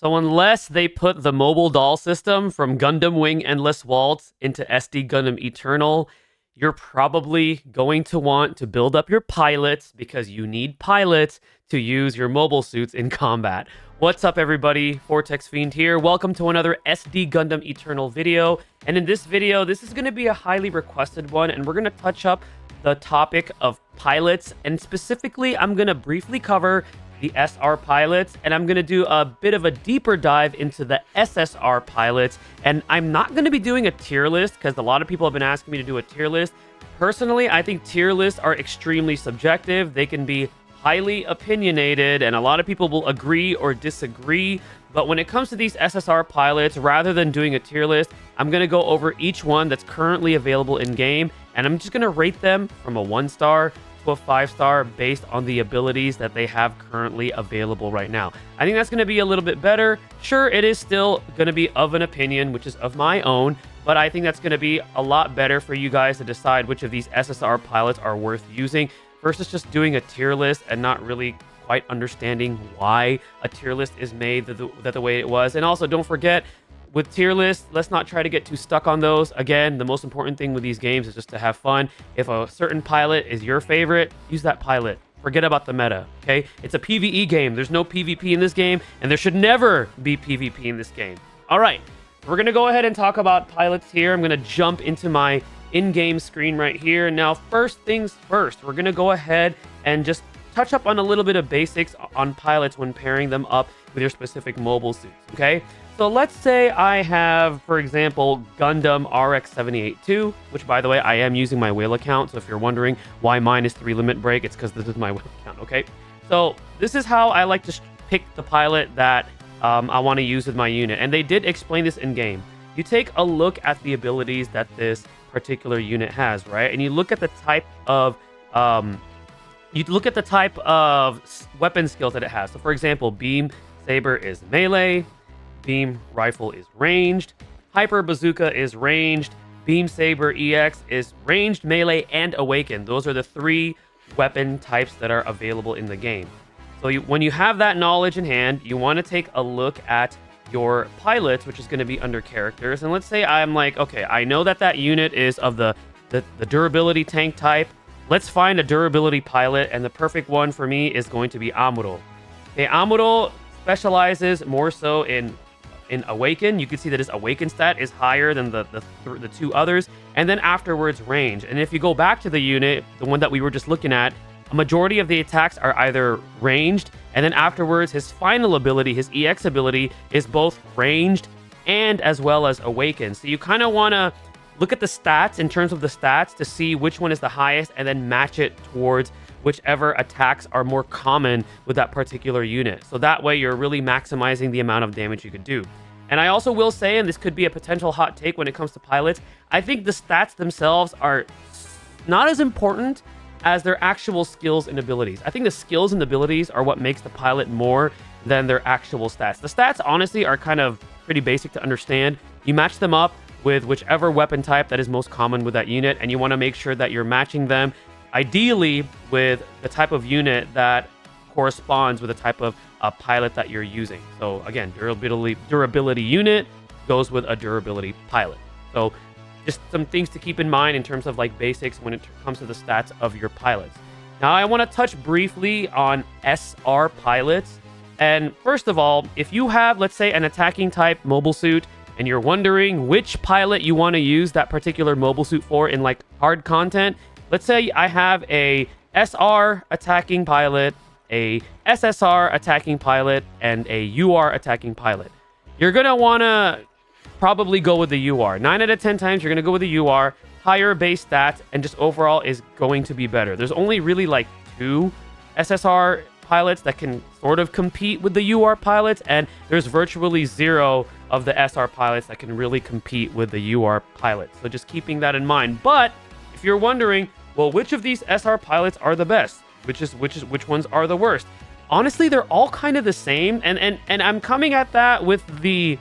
So unless they put the mobile doll system from Gundam Wing Endless Waltz into SD Gundam Eternal, you're probably going to want to build up your pilots because you need pilots to use your mobile suits in combat. What's up, everybody? Fortexfiend here. Welcome to another SD Gundam Eternal video. And in this video, this is going to be a highly requested one, and we're going to touch up the topic of pilots. And specifically, I'm going to briefly cover the SR pilots, and I'm going to do a bit of a deeper dive into the SSR pilots. And I'm not going to be doing a tier list because a lot of people have been asking me to do a tier list. Personally, I think tier lists are extremely subjective. They can be highly opinionated, and a lot of people will agree or disagree. But when it comes to these SSR pilots, rather than doing a tier list, I'm going to go over each one that's currently available in game, and I'm just going to rate them from a 1-star to a 5-star based on the abilities that they have currently available right now. I think that's going to be a little bit better. Sure, it is still going to be of an opinion, which is of my own, but I think that's going to be a lot better for you guys to decide which of these SSR pilots are worth using versus just doing a tier list and not really quite understanding why a tier list is made the way it was. And also, don't forget, with tier lists, let's not try to get too stuck on those. Again, the most important thing with these games is just to have fun. If a certain pilot is your favorite, use that pilot. Forget about the meta, okay? It's a PvE game. There's no PvP in this game, and there should never be PvP in this game. All right, we're going to go ahead and talk about pilots here. I'm going to jump into my in-game screen right here. Now, first things first, we're going to go ahead and just touch up on a little bit of basics on pilots when pairing them up with your specific mobile suits, okay? So let's say I have, for example, Gundam RX-78-2, which, by the way, I am using my whale account. So if you're wondering why mine is 3 limit break, it's because this is my whale account, okay? So this is how I like to pick the pilot that I want to use with my unit. And they did explain this in game. You take a look at the abilities that this particular unit has, right? And you look at the type of weapon skills that it has. So for example, beam saber is melee, beam rifle is ranged, hyper bazooka is ranged, beam saber EX is ranged, melee, and awakened. Those are the 3 weapon types that are available in the game. So when you have that knowledge in hand, you want to take a look at your pilots, which is going to be under characters. And let's say I'm like, okay, I know that unit is of the durability tank type. Let's find a durability pilot, and the perfect one for me is going to be Amuro. Okay, Amuro specializes more so in awaken. You can see that his awaken stat is higher than the 2 others, and then afterwards range. And if you go back to the unit, the one that we were just looking at, a majority of the attacks are either ranged, and then afterwards his final ability, his EX ability, is both ranged and as well as awakened. So you kind of want to look at the stats in terms of the stats to see which one is the highest, and then match it towards whichever attacks are more common with that particular unit. So that way you're really maximizing the amount of damage you could do. And I also will say, and this could be a potential hot take when it comes to pilots, I think the stats themselves are not as important as their actual skills and abilities. I think the skills and abilities are what makes the pilot more than their actual stats. The stats, honestly, are kind of pretty basic to understand. You match them up with whichever weapon type that is most common with that unit, and you want to make sure that you're matching them ideally with the type of unit that corresponds with the type of pilot that you're using. So again, durability unit goes with a durability pilot. So just some things to keep in mind in terms of like basics when it comes to the stats of your pilots. Now I want to touch briefly on SR pilots. And first of all, if you have, let's say, an attacking type mobile suit, and you're wondering which pilot you want to use that particular mobile suit for in like hard content, let's say I have a SR attacking pilot, a SSR attacking pilot, and a UR attacking pilot. You're going to want to probably go with the UR. 9 out of 10 times you're going to go with the UR. Higher base stats, and just overall is going to be better. There's only really like 2 SSR pilots that can sort of compete with the UR pilots, and there's virtually 0 of the SR pilots that can really compete with the UR pilots. So just keeping that in mind. But if you're wondering, well, which of these SR pilots are the best? Which ones are the worst? Honestly, they're all kind of the same, and I'm coming at that with the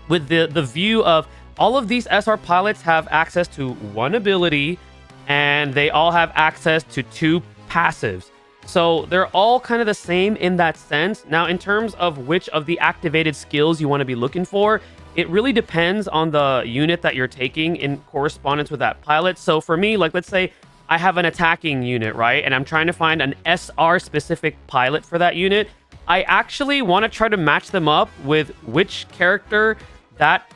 view of all of these SR pilots have access to 1 ability, and they all have access to 2 passives. So they're all kind of the same in that sense. Now, in terms of which of the activated skills you want to be looking for, it really depends on the unit that you're taking in correspondence with that pilot. So for me, like, let's say I have an attacking unit, right? And I'm trying to find an SR specific pilot for that unit. I actually want to try to match them up with which character that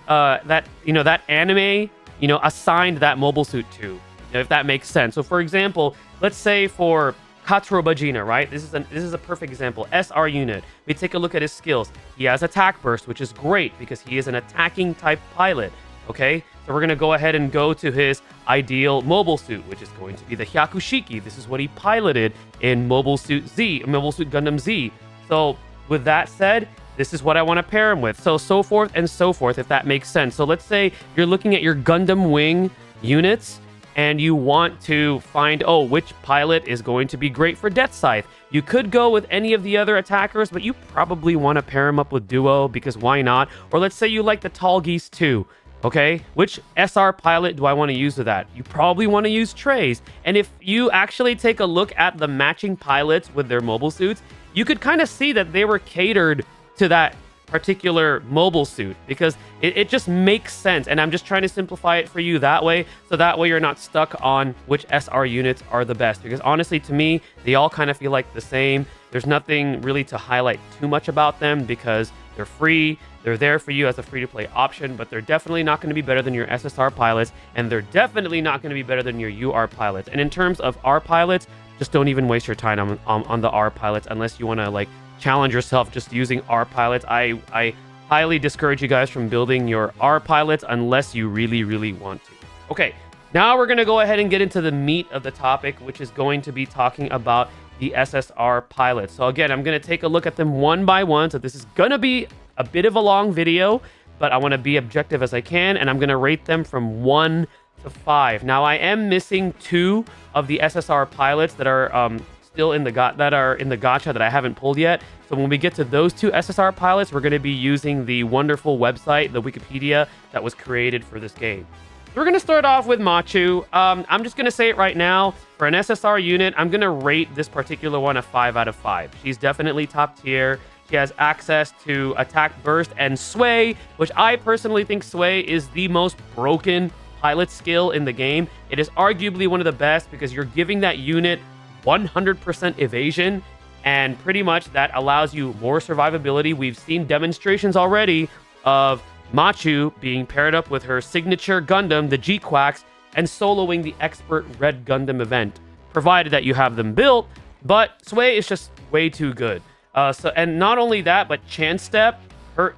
anime, assigned that mobile suit to, if that makes sense. So for example, let's say for Katro Bajina, right? This is a perfect example. SR unit. We take a look at his skills. He has attack burst, which is great because he is an attacking type pilot. Okay, so we're gonna go ahead and go to his ideal mobile suit, which is going to be the Hyakushiki. This is what he piloted in Mobile Suit Gundam Z. So with that said, this is what I want to pair him with. So forth and so forth, if that makes sense. So let's say you're looking at your Gundam Wing units, and you want to find, which pilot is going to be great for Death Scythe. You could go with any of the other attackers, but you probably want to pair them up with Duo, because why not? Or let's say you like the Tall Geese too, okay? Which SR pilot do I want to use with that? You probably want to use Trey's. And if you actually take a look at the matching pilots with their mobile suits, you could kind of see that they were catered to that particular mobile suit, because it just makes sense. And I'm just trying to simplify it for you that way, so that way you're not stuck on which SR units are the best, because honestly, to me, they all kind of feel like the same. There's nothing really to highlight too much about them because they're free. They're there for you as a free-to-play option, but they're definitely not going to be better than your SSR pilots, and they're definitely not going to be better than your UR pilots. And in terms of R pilots, just don't even waste your time on the R pilots unless you want to like challenge yourself just using R pilots. I highly discourage you guys from building your R pilots unless you really, really want to. Okay, now we're going to go ahead and get into the meat of the topic, which is going to be talking about the SSR pilots. So again, I'm going to take a look at them one by one. So this is going to be a bit of a long video, but I want to be objective as I can, and I'm going to rate them from 1 to 5. Now, I am missing 2 of the SSR pilots that are still in the gacha that I haven't pulled yet. So when we get to those 2 SSR pilots, we're going to be using the wonderful website, the Wikipedia that was created for this game. So we're going to start off with Machu. I'm just going to say it right now. For an SSR unit, I'm going to rate this particular one a 5 out of 5. She's definitely top tier. She has access to attack burst and sway, which I personally think sway is the most broken pilot skill in the game. It is arguably one of the best because you're giving that unit 100% evasion, and pretty much that allows you more survivability. We've seen demonstrations already of Machu being paired up with her signature Gundam, the G-Quacks, and soloing the Expert Red Gundam event, provided that you have them built. But Sway is just way too good. And not only that, but Chance Step,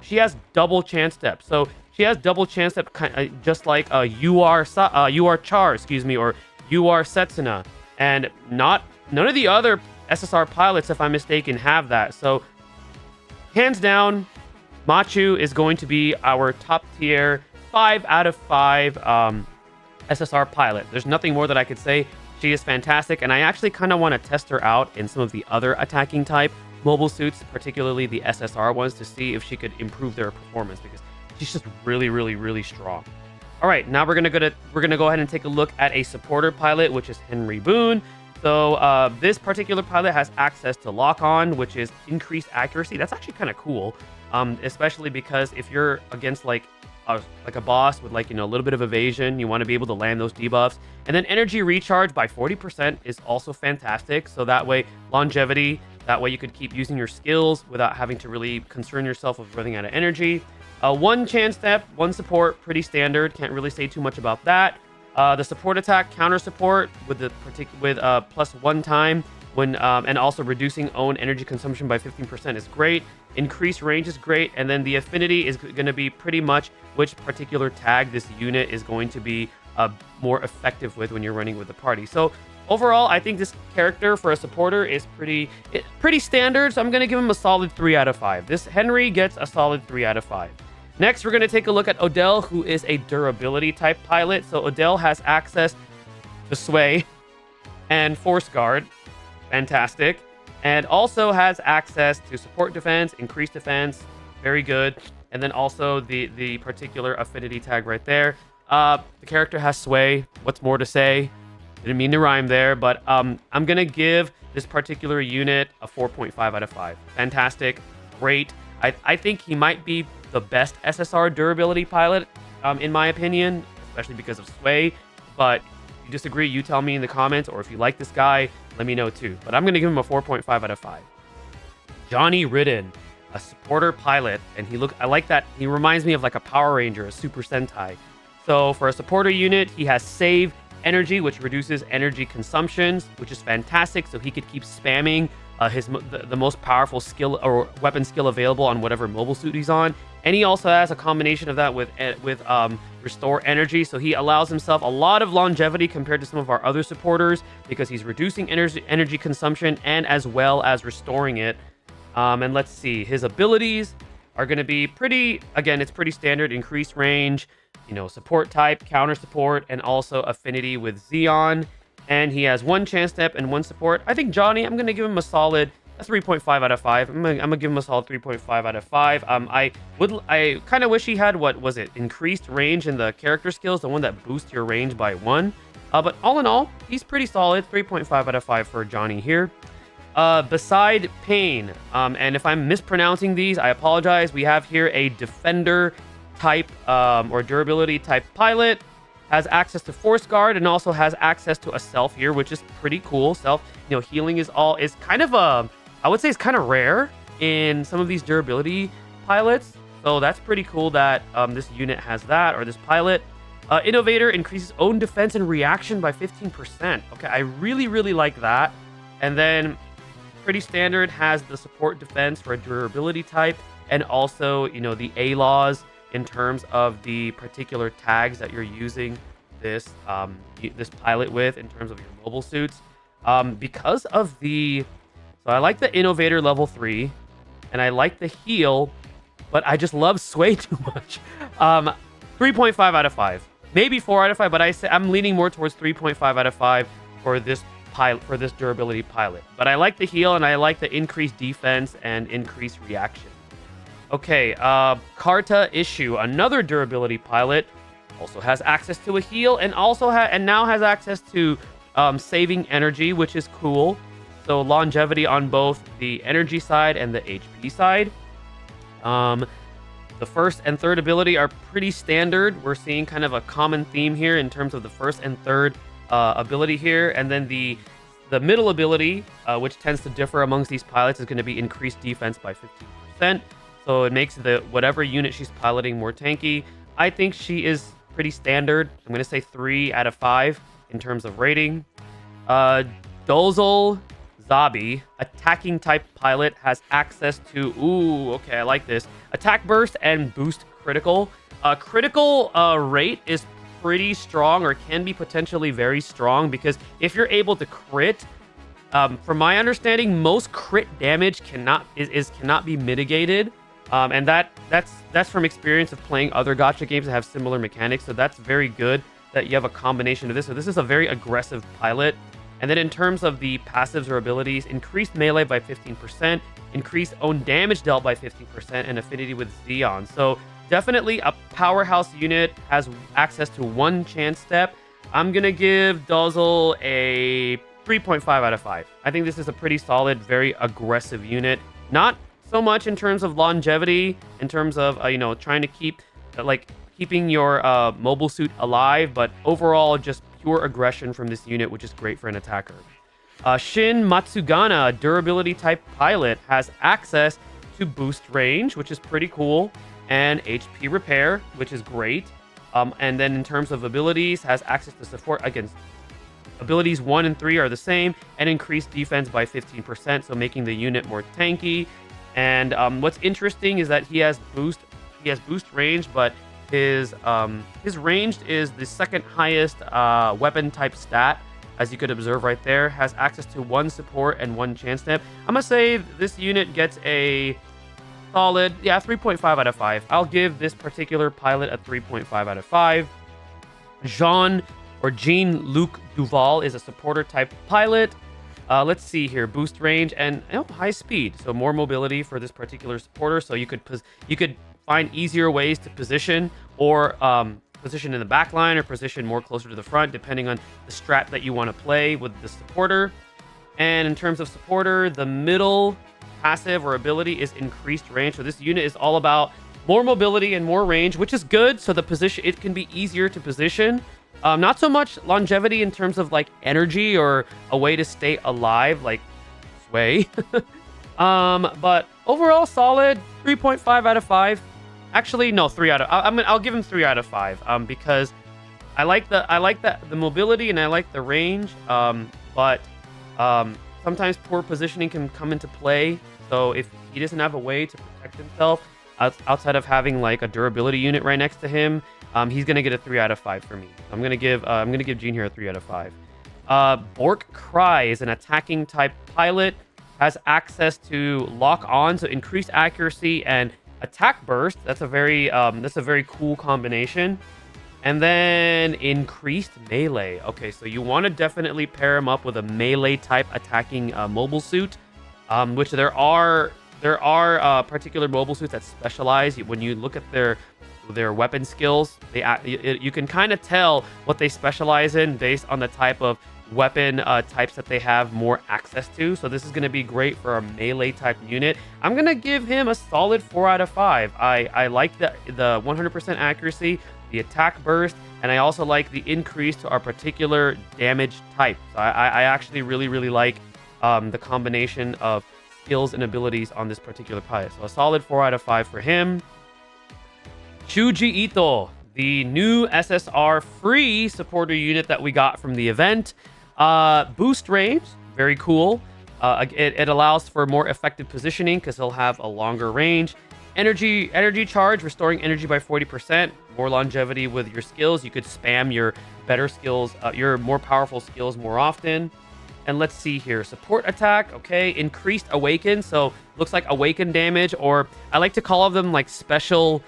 she has double Chance Step. So she has double Chance Step, just like UR Char, or UR Setsuna. And none of the other SSR pilots, if I'm mistaken, have that. So hands down, Machu is going to be our top tier 5 out of 5 SSR pilot. There's nothing more that I could say. She is fantastic, and I actually kind of want to test her out in some of the other attacking type mobile suits, particularly the SSR ones, to see if she could improve their performance, because she's just really, really, really strong. All right, now we're gonna go ahead and take a look at a supporter pilot, which is Henry Boone. So this particular pilot has access to lock-on, which is increased accuracy. That's actually kind of cool, especially because if you're against like a boss with a little bit of evasion, you want to be able to land those debuffs. And then energy recharge by 40% is also fantastic. So that way, longevity. That way you could keep using your skills without having to really concern yourself with running out of energy. 1 Chance Step, 1 support, pretty standard. Can't really say too much about that. The support attack, counter support with plus 1 time when and also reducing own energy consumption by 15% is great. Increased range is great, and then the affinity is going to be pretty much which particular tag this unit is going to be more effective with when you're running with the party. So overall, I think this character for a supporter is pretty standard. So I'm going to give him a solid 3 out of 5. This Henry gets a solid 3 out of 5. Next, we're going to take a look at Odell, who is a durability type pilot. So Odell has access to Sway and Force Guard. Fantastic. And also has access to support defense, increased defense. Very good. And then also the particular affinity tag right there. The character has Sway. What's more to say? Didn't mean to rhyme there, but I'm going to give this particular unit a 4.5 out of 5. Fantastic, great. I think he might be the best SSR durability pilot, in my opinion, especially because of Sway. But if you disagree, you tell me in the comments, or if you like this guy, let me know too. But I'm going to give him a 4.5 out of 5. Johnny Ridden, a supporter pilot, and I like that. He reminds me of like a Power Ranger, a Super Sentai. So for a supporter unit, he has Save Energy, which reduces energy consumptions, which is fantastic. So he could keep spamming the most powerful skill or weapon skill available on whatever mobile suit he's on. And he also has a combination of that with Restore Energy. So he allows himself a lot of longevity compared to some of our other supporters because he's reducing energy consumption and as well as restoring it. And let's see, his abilities are going to be it's pretty standard. Increased range, support type, counter support, and also affinity with Xeon. And he has 1 chance step and 1 support. I think Johnny, I'm going to give him a solid 3.5 out of 5. I'm gonna give him a solid 3.5 out of 5. I kind of wish he had, increased range in the character skills, the one that boosts your range by 1. But all in all, he's pretty solid. 3.5 out of 5 for Johnny here. Beside Pain, and if I'm mispronouncing these, I apologize. We have here a defender type or durability type pilot. Has access to Force Guard and also has access to a self here, which is pretty cool. Self, healing is kind of I would say it's kind of rare in some of these durability pilots. So that's pretty cool that this unit has that, or this pilot. Innovator increases own defense and reaction by 15%. Okay, I really, really like that. And then pretty standard has the support defense for a durability type, and also, the A-laws in terms of the particular tags that you're using this pilot with in terms of your mobile suits. Because of so I like the Innovator level 3, and I like the heal, but I just love Sway too much. 3.5 out of 5, maybe 4 out of 5, but I'm leaning more towards 3.5 out of 5 for this pilot, for this durability pilot. But I like the heal, and I like the increased defense and increased reaction. Okay, Karta Issue, another durability pilot, also has access to a heal, and now has access to saving energy, which is cool. So longevity on both the energy side and the HP side. The first and third ability are pretty standard. We're seeing kind of a common theme here in terms of the first and third ability here, and then the middle ability, which tends to differ amongst these pilots, is going to be increased defense by 15%. So it makes whatever unit she's piloting more tanky. I think she is pretty standard. I'm going to say 3 out of 5 in terms of rating. Dozel Zabi, attacking type pilot, has access to, okay, I like this. Attack burst and boost critical. Critical rate is pretty strong, or can be potentially very strong, because if you're able to crit, from my understanding, most crit damage cannot be mitigated. And that's from experience of playing other gacha games that have similar mechanics. So that's very good that you have a combination of this. So this is a very aggressive pilot. And then in terms of the passives or abilities, increased melee by 15%, increased own damage dealt by 15%, and affinity with Xeon. So definitely a powerhouse unit, has access to 1 chance step. I'm going to give Dozel a 3.5 out of 5. I think this is a pretty solid, very aggressive unit. Not so much in terms of longevity, in terms of, trying to keeping your mobile suit alive, but overall just pure aggression from this unit, which is great for an attacker. Shin Matsugana, a durability type pilot, has access to boost range, which is pretty cool, and HP repair, which is great. And then in terms of abilities, has access to support against abilities 1 and 3 are the same, and increased defense by 15%, so making the unit more tanky. And what's interesting is that he has boost range, but his range is the second highest weapon type stat, as you could observe right there. Has access to 1 support and 1 chance step. I'm gonna say this unit gets a solid 3.5 out of 5. I'll give this particular pilot a 3.5 out of 5. Jean-Luc Duval is a supporter type pilot. Let's see here, boost range and high speed, so more mobility for this particular supporter. So you could find easier ways to position, or position in the back line, or position more closer to the front, depending on the strat that you want to play with the supporter. And in terms of supporter, the middle passive or ability is increased range. So this unit is all about more mobility and more range, which is good. So the position, it can be easier to position. Not so much longevity in terms of like energy or a way to stay alive, like Sway. But overall solid, 3.5 out of 5. Actually, no, 3 out of. I'll give him 3 out of 5. Because I like the mobility and I like the range. But sometimes poor positioning can come into play. So if he doesn't have a way to protect himself outside of having like a durability unit right next to him, he's gonna get a 3 out of 5 for me. I'm gonna give Gene here a 3 out of 5. Bork Cry is an attacking type pilot, has access to lock on, so increased accuracy and attack burst. That's a very cool combination. And then increased melee. Okay, so you want to definitely pair him up with a melee type attacking mobile suit, which there are particular mobile suits that specialize. When you look at their weapon skills, you can kind of tell what they specialize in based on the type of weapon types that they have more access to. So this is going to be great for a melee type unit. I'm going to give him a solid 4 out of 5. I like the 100% accuracy, the attack burst, and I also like the increase to our particular damage type. So I actually really like the combination of skills and abilities on this particular pilot. So a solid 4 out of 5 for him. Shuji Ito, the new SSR free supporter unit that we got from the event. Boost range, very cool. It allows for more effective positioning because he'll have a longer range. Energy charge, restoring energy by 40%. More longevity with your skills. You could spam your better skills, your more powerful skills more often. And let's see here. Support attack, okay. Increased awaken, so looks like awaken damage, or I like to call them like special,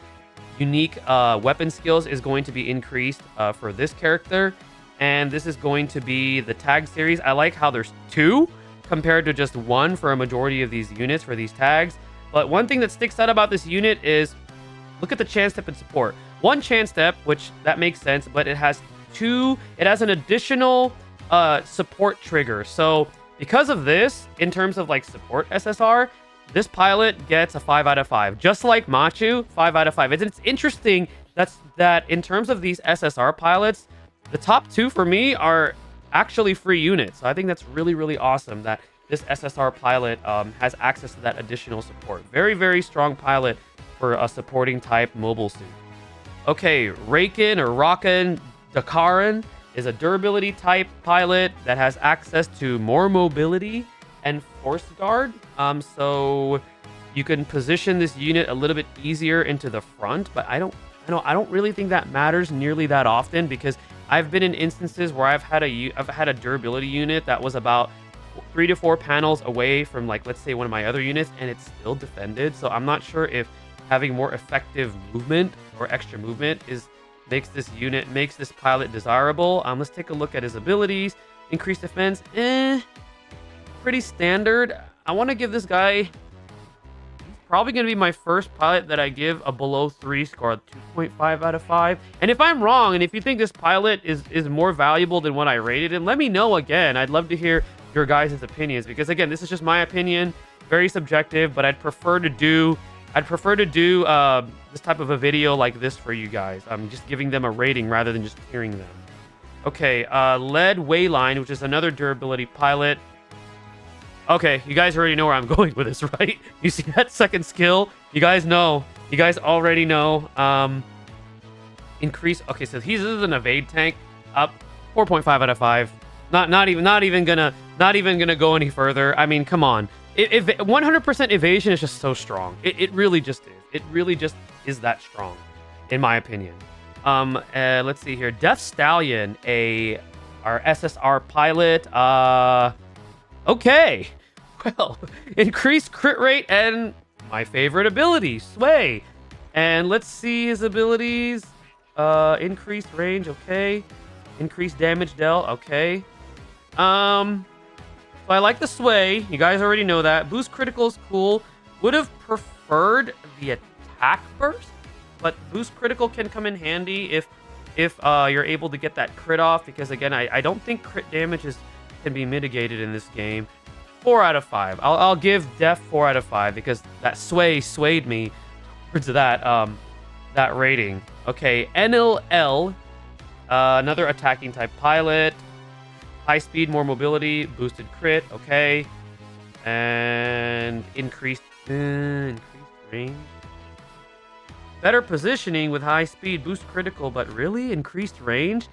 unique weapon skills is going to be increased for this character. And this is going to be the tag series. I like how there's 2 compared to just 1 for a majority of these units for these tags. But one thing that sticks out about this unit is look at the chance step and support. 1 chance step, which that makes sense, but it has an additional support trigger. So because of this, in terms of like support SSR, this pilot gets a 5 out of 5. Just like Machu, 5 out of 5. It's interesting that in terms of these SSR pilots, the top 2 for me are actually free units. So I think that's really awesome that this SSR pilot has access to that additional support. Very strong pilot for a supporting type mobile suit. Okay, Raken or Raken Dakaran is a durability type pilot that has access to more mobility and force guard. So you can position this unit a little bit easier into the front, but I don't really think that matters nearly that often, because I've been in instances where I've had a durability unit that was about 3 to 4 panels away from, like, let's say one of my other units, and it's still defended. So I'm not sure if having more effective movement or extra movement makes this pilot desirable. Let's take a look at his abilities. Increased defense, pretty standard. I want to give this guy, probably going to be my first pilot that I give a below 3 score, 2.5 out of 5. And if I'm wrong, and if you think this pilot is more valuable than what I rated him, let me know again. I'd love to hear your guys' opinions, because again, this is just my opinion, very subjective, but I'd prefer to do this type of a video like this for you guys. I'm just giving them a rating rather than just hearing them. Okay, Lead Wayline, which is another durability pilot. Okay, you guys already know where I'm going with this, right? You see that second skill? You guys know. You guys already know. Increase. Okay, so this is an evade tank. 4.5 out of 5. Not even gonna go any further. I mean, come on. 100% evasion is just so strong. It really just is. It really just is that strong, in my opinion. Let's see here. Death Stallion, our SSR pilot. Okay. Well, increased crit rate and my favorite ability, Sway. And let's see his abilities. Increased range, okay. Increased damage dealt, okay. So I like the Sway. You guys already know that. Boost critical is cool. Would have preferred the attack burst, but boost critical can come in handy if you're able to get that crit off, because again, I don't think crit damage is can be mitigated in this game. 4 out of 5. I'll give Def 4 out of 5 because that swayed me towards that rating. Okay, NLL, another attacking type pilot. High speed, more mobility, boosted crit. Okay, and increased range. Better positioning with high speed, boost critical, but really increased range.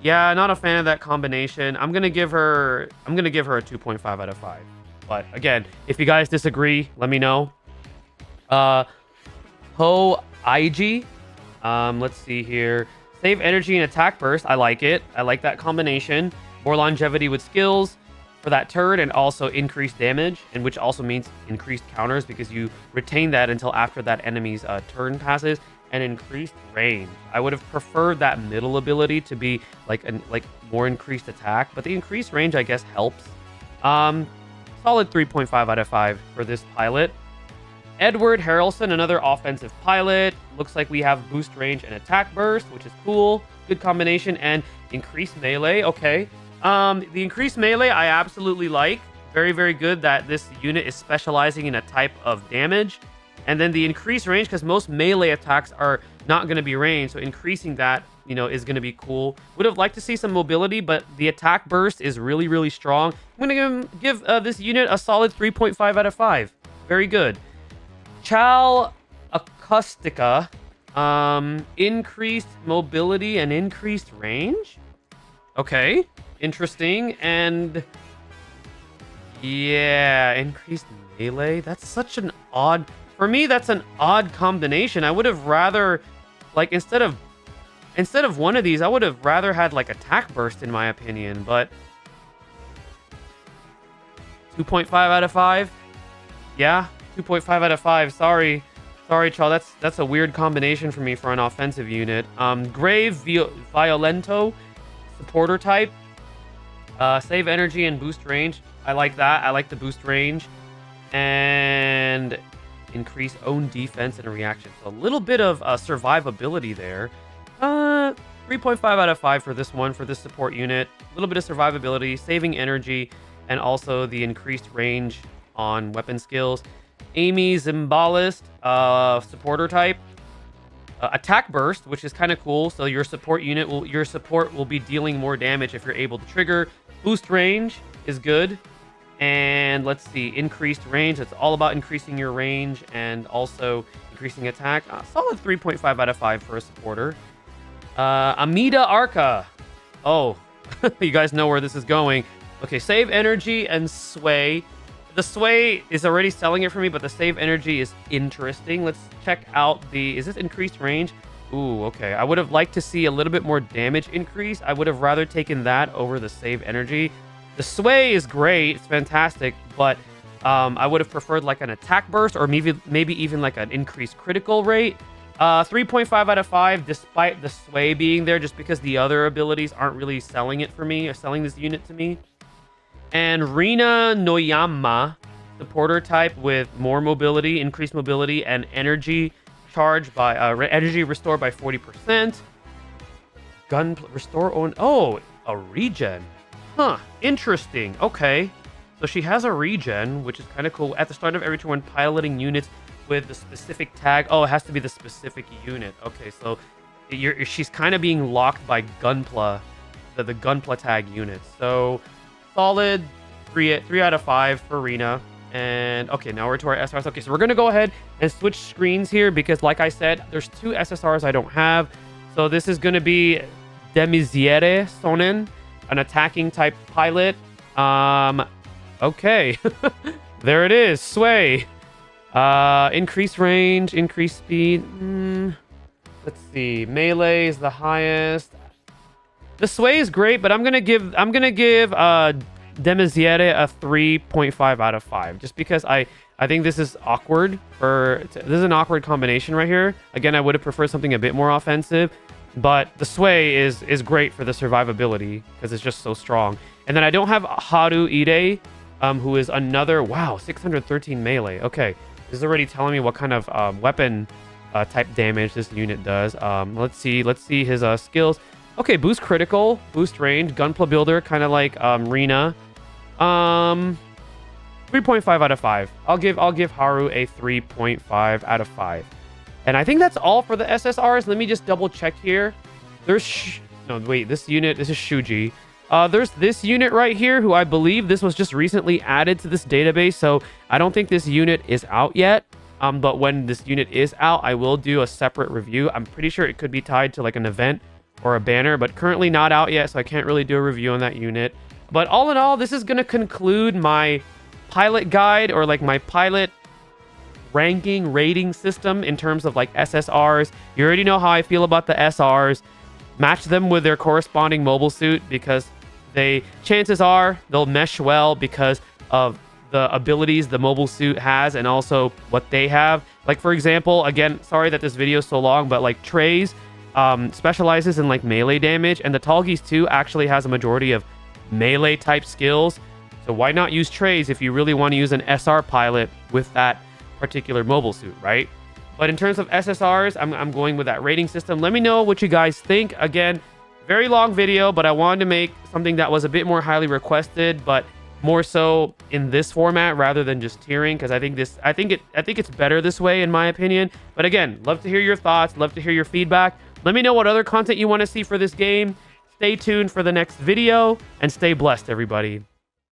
Yeah, not a fan of that combination. I'm gonna give her a 2.5 out of 5. But again, if you guys disagree, let me know. Ho IG. Let's see here. Save energy and attack burst. I like it. I like that combination. More longevity with skills for that turret, and also increased damage, and which also means increased counters because you retain that until after that enemy's turn passes. And increased range. I would have preferred that middle ability to be like more increased attack, but the increased range, I guess, helps. Solid 3.5 out of 5 for this pilot. Edward Harrelson, another offensive pilot. Looks like we have boost range and attack burst, which is cool. Good combination. And increased melee. Okay. The increased melee I absolutely like. Very, very good that this unit is specializing in a type of damage. And then the increased range, because most melee attacks are not going to be ranged, so increasing that, you know, is going to be cool. Would have liked to see some mobility, but the attack burst is really, really strong. I'm going to give this unit a solid 3.5 out of 5. Very good. Chal Acoustica, increased mobility and increased range. Okay, interesting. And yeah, increased melee. That's such an odd... For me, that's an odd combination. I would have rather, like, instead of one of these, I would have rather had, like, attack burst, in my opinion. But 2.5 out of 5? Yeah, 2.5 out of 5. Sorry, Charles. That's a weird combination for me for an offensive unit. Grave Violento, supporter type. Save energy and boost range. I like that. I like the boost range. And... increase own defense and reaction. So a little bit of survivability there. 3.5 out of 5 for this one, for this support unit. A little bit of survivability, saving energy, and also the increased range on weapon skills. Amy Zimbalist, supporter type. Attack burst, which is kind of cool. So your support will be dealing more damage if you're able to trigger. Boost range is good. And let's see, increased range. It's all about increasing your range and also increasing attack. Solid 3.5 out of 5 for a supporter. Amida Arca. Oh, you guys know where this is going. Okay, save energy and sway. The sway is already selling it for me, but the save energy is interesting. Let's check out is this increased range? Ooh, okay. I would have liked to see a little bit more damage increase. I would have rather taken that over the save energy. The sway is great, it's fantastic, but I would have preferred like an attack burst or maybe even like an increased critical rate. 3.5 out of 5, despite the sway being there, just because the other abilities aren't really selling it for me or selling this unit to me. And Rina Noyama, supporter type with more mobility, increased mobility, and energy charged by energy restored by 40%. Restore on a regen. Huh, interesting. Okay. So she has a regen, which is kind of cool. At the start of every turn when piloting units with the specific tag. Oh, it has to be the specific unit. Okay, so she's kind of being locked by Gunpla, the Gunpla tag units. So solid 3 out of 5 for Rina. And okay, now we're to our SRs. Okay, so we're going to go ahead and switch screens here because like I said, there's 2 SSRs I don't have. So this is going to be Demiziere Sonen, an attacking type pilot. Okay. There it is. Sway. Increased range, increased speed. Let's see. Melee is the highest. The sway is great, but I'm gonna give Demiziere a 3.5 out of 5. Just because I think this is awkward this is an awkward combination right here. Again, I would have preferred something a bit more offensive. But the sway is great for the survivability because it's just so strong. And then I don't have Haru Ide, who is another... Wow, 613 melee. Okay, this is already telling me what kind of weapon type damage this unit does. Let's see his skills. Okay, boost critical, boost range, gunpla builder, kind of like Rina. 3.5 out of 5. I'll give Haru a 3.5 out of 5. And I think that's all for the SSRs. Let me just double check here. There's no, wait, this is Shuji. There's this unit right here who I believe this was just recently added to this database, so I don't think this unit is out yet. But when this unit is out, I will do a separate review. I'm pretty sure it could be tied to like an event or a banner, but currently not out yet, so I can't really do a review on that unit. But all in all, this is going to conclude my pilot guide, or like my pilot ranking rating system in terms of like SSRs. You already know how I feel about the SRs. Match them with their corresponding mobile suit, because chances are they'll mesh well because of the abilities the mobile suit has and also what they have. Like, for example, again, sorry that this video is so long, but like Trey's specializes in like melee damage, and the Talgis too actually has a majority of melee type skills. So why not use Trey's if you really want to use an SR pilot with that particular mobile suit, right? But in terms of SSRs, I'm going with that rating system. Let me know what you guys think. Again, very long video, but I wanted to make something that was a bit more highly requested, but more so in this format rather than just tiering, because I think it's better this way in my opinion. But again, love to hear your thoughts, love to hear your feedback. Let me know what other content you want to see for this game. Stay tuned for the next video, and stay blessed, everybody.